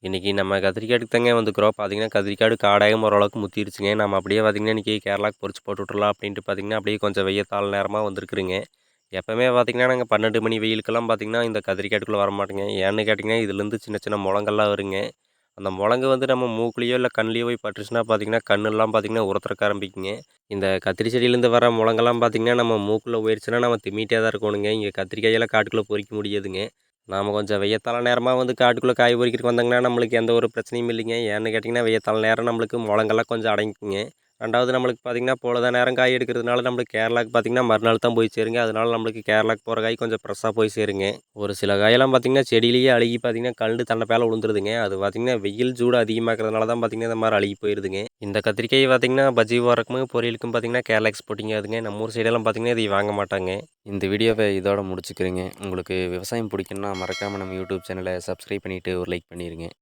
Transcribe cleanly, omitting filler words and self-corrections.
இன்றைக்கி நம்ம கத்திரிக்காய்க்கு தாங்க வந்துக்கிறோம். பார்த்தீங்கன்னா, கத்திரிக்காடு காடாயும் ஓரளவுக்கு முத்திருச்சுங்க. நம்ம அப்படியே பார்த்தீங்கன்னா, இன்றைக்கி கேரளாக்கு பொரிச்சு போட்டு விட்றலாம் அப்படின்ட்டு பார்த்தீங்கன்னா, அப்படியே கொஞ்சம் வெய்யத்தாள் நேரமா வந்திருக்குதுங்க. எப்பவுமே பார்த்தீங்கன்னா, நாங்க 12 மணி வெயிலுக்கெல்லாம் பார்த்தீங்கன்னா, இந்த கத்திரிக்காட்டுக்குள்ள வரமாட்டோங்க. ஏன்னு கேட்டிங்கன்னா, இதுலேருந்து சின்ன சின்ன முழங்கள்லாம் வருங்க. அந்த முழங்கு வந்து நம்ம மூக்குலயோ, இல்ல கண்லயோ போய் பட்டுருச்சுன்னா பார்த்தீங்கன்னா, கண்ணெல்லாம் பார்த்தீங்கன்னா உறுத்துறக்க ஆரம்பிக்குங்க. இந்த கத்திரி செடியிலேருந்து வர முழங்கெல்லாம் பார்த்தீங்கன்னா, நம்ம மூக்குல போயிருச்சுன்னா நம்ம திம்மிட்டே தான் இருக்கணுங்க. இங்கே கத்திரிக்காயெல்லாம் காட்டுக்குள்ள பொறிக்க முடியாதுங்க. நாம கொஞ்சம் வெய்யத்தால நேரமா வந்து காட்டுக்குள்ள காய் பறிக்கிறதுக்கு வந்தாங்கன்னா, நம்மளுக்கு எந்த ஒரு பிரச்சனையும் இல்லைங்க. ஏன்னு கேட்டிங்கன்னா, வெய்யத்தால நேரம் நம்மளுக்கு முழங்கெல்லாம் கொஞ்சம் அடங்கிக்குங்க. 2வது நம்மளுக்கு பார்த்தீங்கன்னா, பொழுத நேரம் காய் எடுக்கிறதுனால நம்மளுக்கு கேரளாக்கு பார்த்தீங்கன்னா, மறுநாள் தான் போய் சேருங்க. அதனால நம்மளுக்கு கேரளாக்கு போகிற காய் கொஞ்சம் ஃப்ரெஷ்ஷா போய் சேருங்க. ஒரு சில காயெல்லாம் பார்த்தீங்கன்னா, செடியிலேயே அழுகி பார்த்தீங்கன்னா, கழண்டு தன்ன மேல விழுந்துருதுங்க. அது பார்த்தீங்கன்னா, வெயில் சூடு அதிகமாக்கிறதுனால தான் பார்த்தீங்கன்னா, இந்த மாரி அழுகி போயிருதுங்க. இந்த கத்திரிக்காய் பார்த்தீங்கன்னா, பஜ்ஜி போடுறதுக்கும், பொரியலுக்கும் பார்த்தீங்கன்னா, கேரளா எக்ஸ்போர்ட்டிங் ஆகுதுங்க. நம்ம ஊர் சைடெல்லாம் பார்த்தீங்கன்னா, இதை வாங்க மாட்டாங்க. இந்த வீடியோவை இதோட முடிச்சுக்கிறேங்க. உங்களுக்கு விவசாயம் பிடிக்கும்னா மறக்காம நம்ம யூடியூப் சேனலை சப்ஸ்கிரைப் பண்ணிட்டு ஒரு லைக் பண்ணிருங்க.